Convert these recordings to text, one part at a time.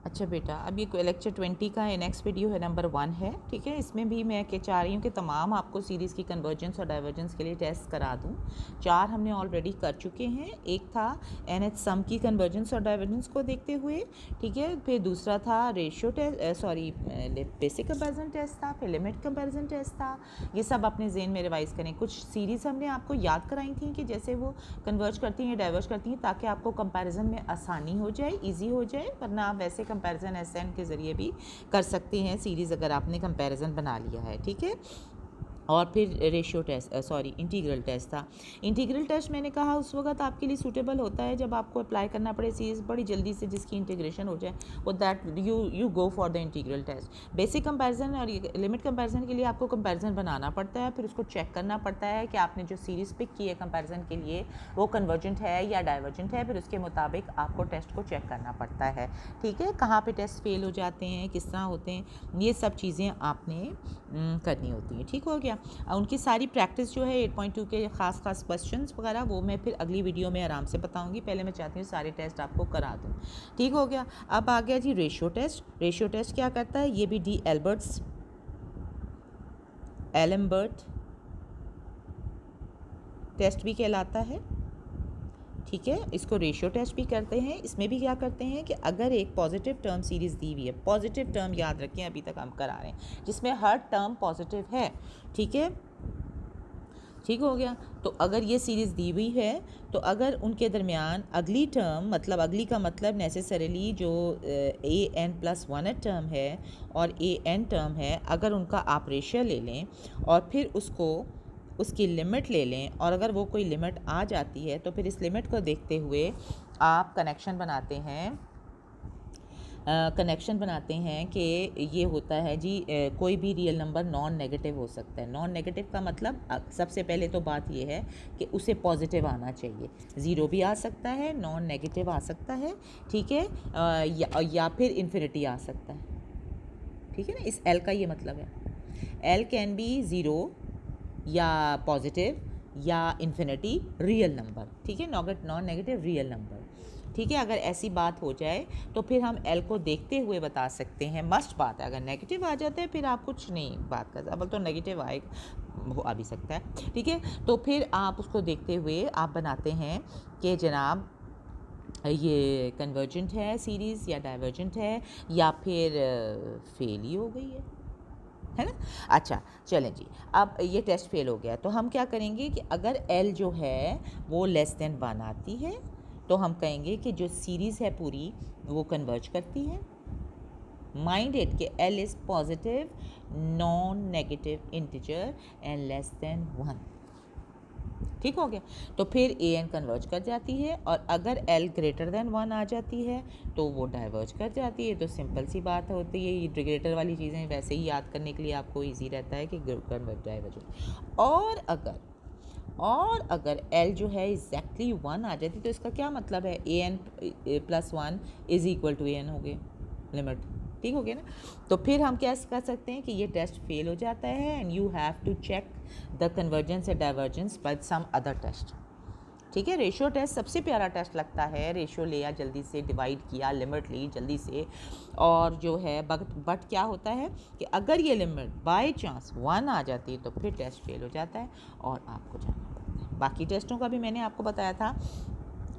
अच्छा बेटा, अब ये लेक्चर 20 का नेक्स्ट वीडियो है, नंबर 1 है, ठीक है। इसमें भी मैं चाह रही हूँ कि तमाम आपको सीरीज़ की कन्वर्जेंस और डाइवर्जेंस के लिए टेस्ट करा दूँ। 4 हमने ऑलरेडी कर चुके हैं। एक था NH सम की कन्वर्जेंस और डाइवर्जेंस को देखते हुए, ठीक है। फिर दूसरा था ratio test, sorry basic comparison test था, फिर लिमिट कंपैरिजन टेस्ट था। ये सब अपने ज़हन में रिवाइज़ करें। कुछ सीरीज़ हमने आपको याद कराई थी कि जैसे वो कन्वर्ज करती हैं, डाइवर्ज करती हैं, ताकि आपको कंपैरिजन में आसानी हो जाए, ईजी हो जाए। वरना आप वैसे कंपैरिजन एसएन के ज़रिए भी कर सकते हैं सीरीज़, अगर आपने कंपैरिजन बना लिया है, ठीक है। और फिर ratio test, sorry integral test था। इंटीग्रल टेस्ट मैंने कहा उस वक्त आपके लिए सूटेबल होता है जब आपको अप्लाई करना पड़े सीरीज़ बड़ी जल्दी से, जिसकी इंटीग्रेशन हो जाए, वो that you go for the integral test. Basic comparison और लिमिट कंपैरिजन के लिए आपको कंपैरिजन बनाना पड़ता है, फिर उसको चेक करना पड़ता है कि आपने जो सीरीज़ पिक की है कंपैरिजन के लिए वो कन्वर्जेंट है या डाइवर्जेंट है, फिर उसके मुताबिक आपको टेस्ट को चेक करना पड़ता है, ठीक है। कहाँ पे टेस्ट फेल हो जाते हैं, किस तरह होते हैं, ये सब चीज़ें आपने करनी होती हैं, ठीक हो गया। उनकी सारी प्रैक्टिस जो है 8.2 के ख़ास क्वेश्चंस वगैरह वो मैं फिर अगली वीडियो में आराम से बताऊंगी। पहले मैं चाहती हूँ सारे टेस्ट आपको करा दूँ, ठीक हो गया। अब आ गया जी रेशियो टेस्ट। रेशियो टेस्ट क्या करता है, ये भी डी एल्बर्ट टेस्ट भी कहलाता है, ठीक है। इसको रेशियो टेस्ट भी करते हैं। इसमें भी क्या करते हैं कि अगर एक पॉजिटिव टर्म सीरीज़ दी हुई है, पॉजिटिव टर्म याद रखें, अभी तक हम करा रहे हैं जिसमें हर टर्म पॉजिटिव है, ठीक है, ठीक हो गया। तो अगर ये सीरीज़ दी हुई है तो अगर उनके दरमियान अगली टर्म, मतलब अगली का मतलब नेसेसरीली जो an+1 टर्म है और an टर्म है, अगर उनका आप रेशियो ले लें और फिर उसको उसकी लिमिट ले लें, और अगर वो कोई लिमिट आ जाती है तो फिर इस लिमिट को देखते हुए आप कनेक्शन बनाते हैं, कि ये होता है जी, कोई भी रियल नंबर नॉन नेगेटिव हो सकता है। नॉन नेगेटिव का मतलब सबसे पहले तो बात ये है कि उसे पॉजिटिव आना चाहिए। ज़ीरो भी आ सकता है, नॉन नेगेटिव आ सकता है, ठीक है, या फिर इन्फिनिटी आ सकता है, ठीक है ना। इस एल का ये मतलब है, एल कैन बी ज़ीरो या पॉजिटिव या इन्फिनिटी रियल नंबर, ठीक है, नॉन नेगेटिव रियल नंबर, ठीक है। अगर ऐसी बात हो जाए तो फिर हम एल को देखते हुए बता सकते हैं। मस्ट बात है, अगर नेगेटिव आ जाता है फिर आप कुछ नहीं बात कर, अब तो नेगेटिव आए वो आ भी सकता है, ठीक है। तो फिर आप उसको देखते हुए आप बनाते हैं कि जनाब ये कन्वर्जेंट है सीरीज़ या डाइवर्जेंट है या फिर फेल ही हो गई है ना। अच्छा चलें जी, अब ये टेस्ट फेल हो गया तो हम क्या करेंगे कि अगर एल जो है वो लेस देन 1 आती है तो हम कहेंगे कि जो सीरीज़ है पूरी वो कन्वर्ज करती है। माइंड इट कि L is positive non negative integer and less than 1, ठीक हो गया। तो फिर ए एन कन्वर्ज कर जाती है, और अगर एल ग्रेटर देन 1 आ जाती है तो वो डाइवर्ज कर जाती है। तो सिंपल सी बात होती है, ये ग्रेटर वाली चीज़ें वैसे ही याद करने के लिए आपको इजी रहता है कि कन्वर्ज डाइवर्ज। और अगर एल जो है एग्जैक्टली 1 आ जाती तो इसका क्या मतलब है, an+1 is equal to an हो गया लिमिट, ठीक हो गया ना। तो फिर हम क्या कर सकते हैं कि ये टेस्ट फेल हो जाता है and you have to check the convergence and divergence by some other test, ठीक है। रेशियो टेस्ट सबसे प्यारा टेस्ट लगता है। रेशियो लिया जल्दी से, डिवाइड किया, लिमिट ली जल्दी से, और जो है बट क्या होता है कि अगर ये लिमिट बाय चांस 1 आ जाती है तो फिर टेस्ट फेल हो जाता है और आपको जाना पड़ता है। बाकी टेस्टों का भी मैंने आपको बताया था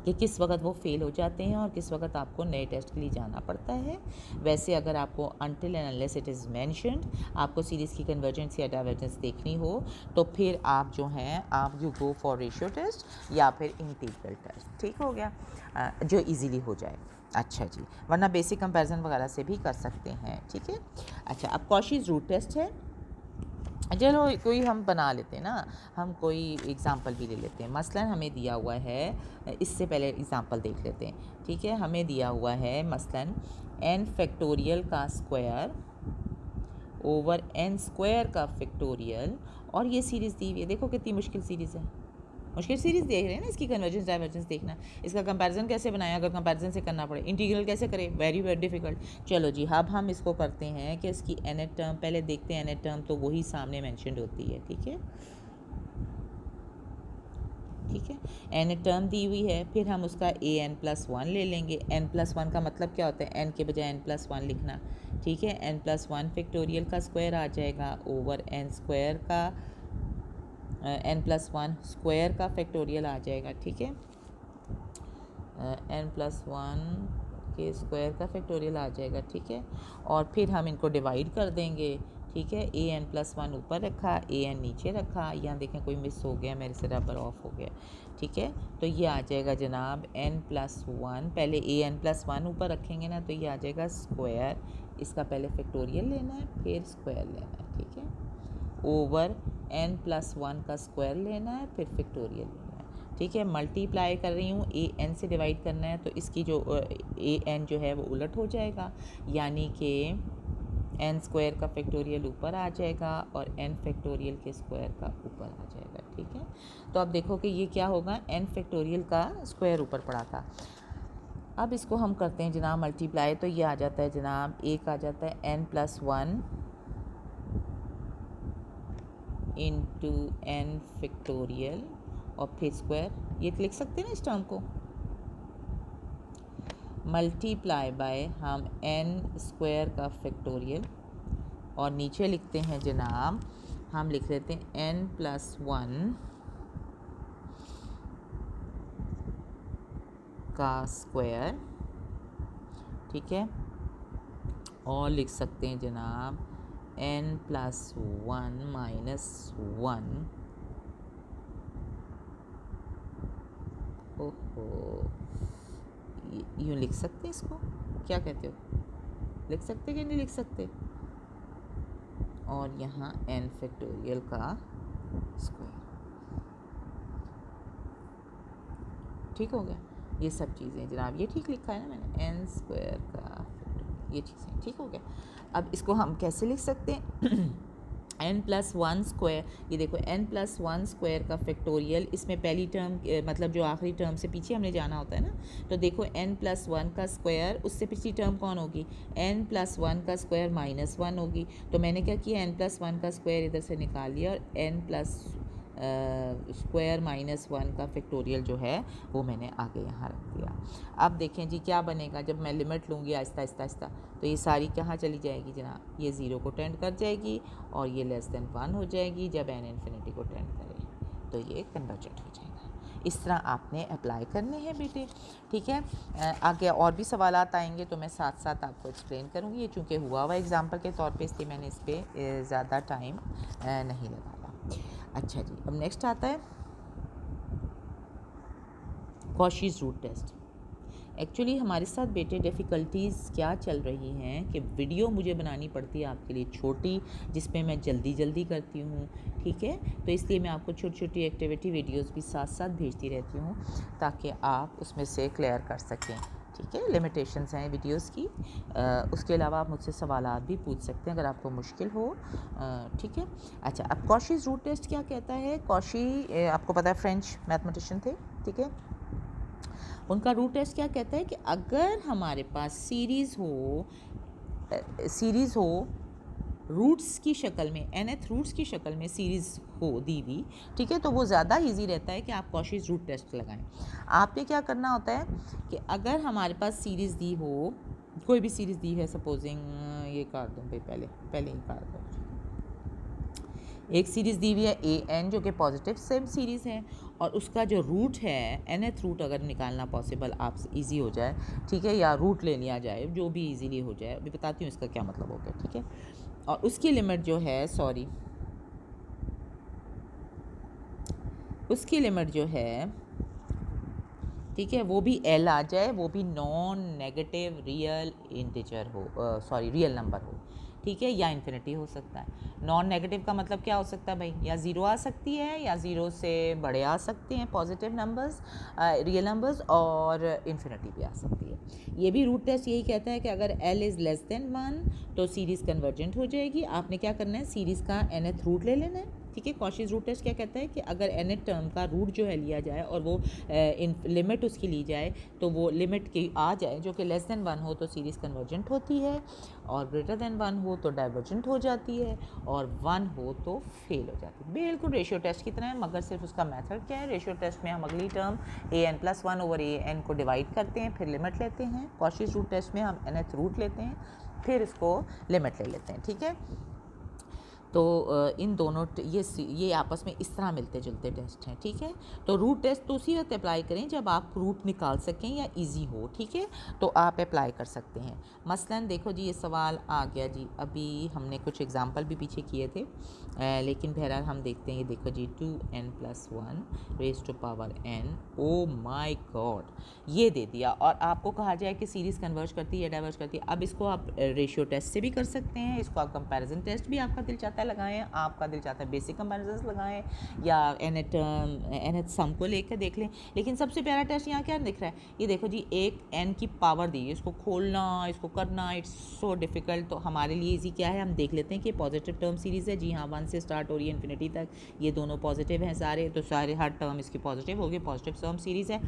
कि किस वक्त वो फेल हो जाते हैं और किस वक्त आपको नए टेस्ट के लिए जाना पड़ता है। वैसे अगर आपको until and unless it is mentioned आपको सीरीज़ की कन्वर्जेंस या डाइवर्जेंस देखनी हो तो फिर आप जो हैं आप you go for ratio test या फिर इंटीग्रल टेस्ट, ठीक हो गया, जो इजीली हो जाए। अच्छा जी, वरना बेसिक कंपैरिजन वगैरह से भी कर सकते हैं, ठीक है। अच्छा, अब कॉशीज़ रूट टेस्ट है। चलो कोई हम बना लेते हैं ना, हम कोई एग्ज़ाम्पल भी ले लेते हैं। मसलन हमें दिया हुआ है, इससे पहले एग्ज़ाम्पल देख लेते हैं, ठीक है। हमें दिया हुआ है मसलन n फैक्टोरियल का स्क्वायर ओवर n स्क्वायर का फैक्टोरियल, और ये सीरीज़ दी हुई है। देखो कितनी मुश्किल सीरीज़ है, मुश्किल सीरीज़ देख रहे हैं ना, इसकी कन्वर्जेंस डाइवर्जेंस देखना, इसका कंपैरिजन कैसे बनाया, अगर कंपैरिजन से करना पड़े, इंटीग्रल कैसे करें, वेरी वेरी डिफिकल्ट। चलो जी, अब हम इसको करते हैं कि इसकी nth टर्म पहले देखते हैं। nth टर्म तो वही सामने मेंशन्ड होती है, ठीक है। ठीक है, एन टर्म दी हुई है, फिर हम उसका ए एन प्लस वन ले लेंगे। एन प्लस वन का मतलब क्या होता है, एन के बजाय एन प्लस वन लिखना, ठीक है। एन प्लस वन फैक्टोरियल का स्क्वायर आ जाएगा ओवर एन स्क्वायर का एन प्लस वन स्क्वायर का फैक्टोरियल आ जाएगा, ठीक है। एन प्लस वन के स्क्वायर का फैक्टोरियल आ जाएगा, ठीक है। और फिर हम इनको डिवाइड कर देंगे, ठीक है। ए एन प्लस वन ऊपर रखा, ए एन नीचे रखा, यहाँ देखें कोई मिस हो गया, मेरे से रबर ऑफ हो गया, ठीक है। तो ये आ जाएगा जनाब एन प्लस वन, पहले ए एन प्लस वन ऊपर रखेंगे ना, तो ये आ जाएगा स्क्वायर, इसका पहले फैक्टोरियल लेना है फिर स्क्वायर लेना है, ठीक है। ओवर एन प्लस वन का स्क्वायर लेना है फिर फैक्टोरियल लेना है, ठीक है। मल्टीप्लाई कर रही हूँ, ए एन से डिवाइड करना है, तो इसकी जो ए एन जो है वो उलट हो जाएगा, यानी कि एन स्क्वायर का फैक्टोरियल ऊपर आ जाएगा और एन फैक्टोरियल के स्क्वायर का ऊपर आ जाएगा, ठीक है। तो अब देखो कि ये क्या होगा, एन फैक्टोरियल का स्क्वायर ऊपर पड़ा था। अब इसको हम करते हैं जनाब मल्टीप्लाई, तो ये आ जाता है जनाब, एक आ जाता है n plus one into n factorial और फिर स्क्वायर, ये लिख सकते हैं ना इस टर्म को, मल्टीप्लाई बाय हम एन स्क्वायर का फैक्टोरियल, और नीचे लिखते हैं जनाब, हम लिख लेते हैं एन प्लस वन का स्क्वायर, ठीक है। और लिख सकते हैं जनाब n plus one minus one, ओहो यूँ लिख सकते हैं इसको, क्या कहते हो, लिख सकते कि नहीं लिख सकते। और यहाँ एन फैक्टोरियल का स्क्वायर, ठीक हो गया। ये सब चीज़ें जनाब, ये ठीक लिखा है ना मैंने, एन स्क्वायर का, ये चीज़ें ठीक हो गया। अब इसको हम कैसे लिख सकते हैं, एन प्लस वन स्क्वायर, ये देखो एन प्लस वन स्क्वायर का फैक्टोरियल, इसमें पहली टर्म मतलब जो आखिरी टर्म से पीछे हमने जाना होता है ना, तो देखो एन प्लस वन का स्क्वायर, उससे पिछली टर्म कौन होगी, एन प्लस वन का स्क्वायर माइनस वन होगी। तो मैंने क्या किया, एन प्लस वन का स्क्वायर इधर से निकाल लिया और n plus square minus one का फैक्टोरियल जो है वो मैंने आगे यहाँ रख दिया। अब देखें जी क्या बनेगा, जब मैं लिमिट लूँगी आहिस्ता आहिस्ता आहिस्ता, तो ये सारी कहाँ चली जाएगी जनाब, ये ज़ीरो को टेंड कर जाएगी और ये लेस देन वन हो जाएगी। जब एन इन्फिनिटी को टेंड करे तो ये कन्वर्जेंट हो जाएगा। इस तरह आपने अप्लाई करने हैं बेटे, ठीक है। आगे और भी सवालात आएंगे तो मैं साथ साथ आपको एक्सप्लेन करूँगी। ये चूँकि हुआ हुआ एग्जाम्पल के तौर पे, इसलिए मैंने इस पर ज़्यादा टाइम नहीं लगाया। अच्छा जी, अब नेक्स्ट आता है कॉशीज़ रूट टेस्ट। एक्चुअली हमारे साथ बेटे डिफ़िकल्टीज़ क्या चल रही हैं कि वीडियो मुझे बनानी पड़ती है आपके लिए छोटी, जिसमें मैं जल्दी जल्दी करती हूँ, ठीक है। तो इसलिए मैं आपको छोटी छोटी एक्टिविटी वीडियोस भी साथ साथ भेजती रहती हूँ ताकि आप उसमें से क्लियर कर सकें, ठीक है। लिमिटेशंस हैं वीडियोस की। उसके अलावा आप मुझसे सवालात भी पूछ सकते हैं अगर आपको मुश्किल हो, ठीक है। अच्छा, अब कॉशीज़ रूट टेस्ट क्या कहता है। कॉशी आपको पता है फ्रेंच मैथमेटिशियन थे, ठीक है। उनका रूट टेस्ट क्या कहता है कि अगर हमारे पास सीरीज़ हो रूट्स की शक्ल में, nth रूट्स की शक्ल में सीरीज़ हो दी हुई, ठीक है, तो वो ज़्यादा इजी रहता है कि आप कॉशीज़ रूट टेस्ट लगाएं। आपने क्या करना होता है कि अगर हमारे पास सीरीज़ दी हो, कोई भी सीरीज़ दी है, सपोजिंग ये कर दूँ भाई, पहले ही कर दूँ, एक सीरीज़ दी हुई है ए एन जो कि पॉजिटिव सेम सीरीज़ है, और उसका जो रूट है nth रूट अगर निकालना पॉसिबल आपसे इजी हो जाए, ठीक है, या रूट ले लिया जाए, जो भी इजीली हो जाए, अभी बताती हूँ इसका क्या मतलब हो गया, ठीक है। और उसकी लिमिट जो है, उसकी लिमिट जो है, ठीक है, वो भी एल आ जाए, वो भी नॉन नेगेटिव रियल इंटीजर हो, रियल नंबर हो, ठीक है, या इन्फिनिटी हो सकता है। नॉन नेगेटिव का मतलब क्या हो सकता है भाई, या ज़ीरो आ सकती है या ज़ीरो से बड़े आ सकते हैं पॉजिटिव नंबर्स, रियल नंबर्स, और इन्फिनिटी भी आ सकती है। ये भी रूट टेस्ट यही कहता है कि अगर L is less than one तो सीरीज़ कन्वर्जेंट हो जाएगी। आपने क्या करना है, सीरीज़ का nth रूट ले लेना है, ठीक है। कॉशीज रूट टेस्ट क्या कहता है कि अगर nth टर्म का रूट जो है लिया जाए और वो लिमिट उसकी ली जाए, तो वो लिमिट की आ जाए जो कि लेस देन 1 हो तो सीरीज़ कन्वर्जेंट होती है, और ग्रेटर देन 1 हो तो डाइवर्जेंट हो जाती है, और 1 हो तो फेल हो जाती है। बिल्कुल रेशियो टेस्ट की तरह है, मगर सिर्फ उसका मेथड क्या है, रेशियो टेस्ट में हम अगली टर्म an+1 ओवर an को डिवाइड करते हैं, फिर लिमिट लेते हैं। कॉशीज रूट टेस्ट में हम nth रूट लेते हैं, फिर इसको लिमिट ले लेते हैं, ठीक है। तो इन दोनों ये आपस में इस तरह मिलते जुलते टेस्ट हैं, ठीक है। तो रूट टेस्ट तो उसी वक्त अप्लाई करें जब आप रूट निकाल सकें या इजी हो, ठीक है, तो आप अप्लाई कर सकते हैं। मसलन देखो जी, ये सवाल आ गया जी, अभी हमने कुछ एग्जांपल भी पीछे किए थे, लेकिन बहरहाल हम देखते हैं। ये देखो जी, 2n+1 raise to power n, oh my God, ये दे दिया, और आपको कहा जाए कि सीरीज़ कन्वर्ज करती है डाइवर्ज करती है। अब इसको आप रेशियो टेस्ट से भी कर सकते हैं, इसको आप कंपैरिजन टेस्ट भी आपका दिल चाहता है लगाएं, आपका दिल चाहता है बेसिक कंपैरिजन लगाएं, या nth सम को लेकर देख लें। लेकिन सबसे प्यारा टेस्ट यहाँ क्या दिख रहा है, ये देखो जी, एक n की पावर दी है, इसको खोलना, इसको करना, इट्स सो डिफ़िकल्ट। तो हमारे लिए इजी क्या है, हम देख लेते हैं कि पॉजिटिव टर्म सीरीज़ है, जी हाँ, 1 से स्टार्ट हो रही है इन्फिनिटी तक, ये दोनों पॉजिटिव हैं सारे, तो सारे हर टर्म इसकी पॉजिटिव होगी, पॉजिटिव टर्म सीरीज़ है,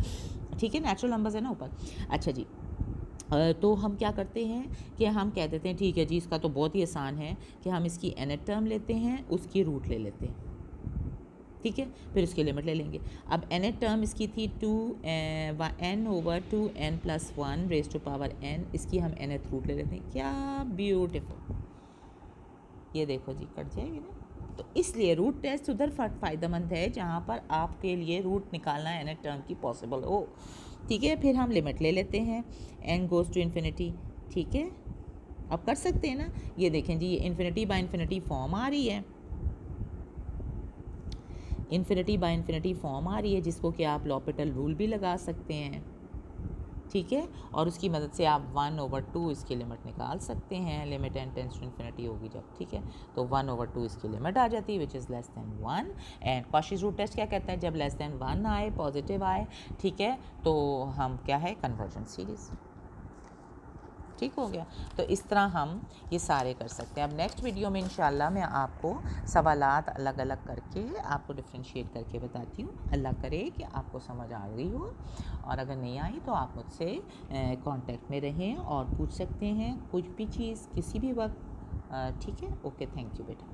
ठीक है, नेचुरल नंबर्स है ना ऊपर। अच्छा जी, तो हम क्या करते हैं कि हम कह देते हैं ठीक है जी, इसका तो बहुत ही आसान है कि हम इसकी nth टर्म लेते हैं, उसकी रूट ले लेते हैं, ठीक है, फिर उसकी लिमिट ले लेंगे। अब nth टर्म इसकी थी 2n over 2n+1 raise to power n, इसकी हम nth रूट ले लेते हैं। क्या ब्यूटीफुल, ये देखो जी, कट जाएगी ना। तो इसलिए रूट टेस्ट उधर फ़ायदेमंद है जहाँ पर आपके लिए रूट निकालना nth टर्म की पॉसिबल हो, ठीक है। फिर हम लिमिट ले लेते हैं, n गोज़ टू इन्फिनिटी, ठीक है। अब कर सकते हैं ना, ये देखें जी, ये इन्फिनिटी बाय इन्फिनिटी फॉर्म आ रही है, इन्फिनिटी बाय इन्फिनिटी फॉर्म आ रही है, जिसको कि आप लॉपिटल रूल भी लगा सकते हैं, ठीक है, और उसकी मदद से आप 1/2 इसकी लिमिट निकाल सकते हैं, limit n tends to infinity होगी जब, ठीक है, तो 1/2 इसकी लिमिट आ जाती है, which is less than 1। And Cauchy's root test क्या कहता है, जब लेस दैन 1 आए, पॉजिटिव आए, ठीक है, तो हम क्या है, कन्वर्जेंट सीरीज़, ठीक हो गया। तो इस तरह हम ये सारे कर सकते हैं। अब नेक्स्ट वीडियो में इंशाल्लाह मैं आपको सवालात अलग अलग करके आपको डिफ्रेंशिएट करके बताती हूँ। अल्लाह करे कि आपको समझ आ गई हो, और अगर नहीं आई तो आप मुझसे कांटेक्ट में रहें और पूछ सकते हैं कुछ भी चीज़ किसी भी वक्त, ठीक है। ओके, थैंक यू बेटा।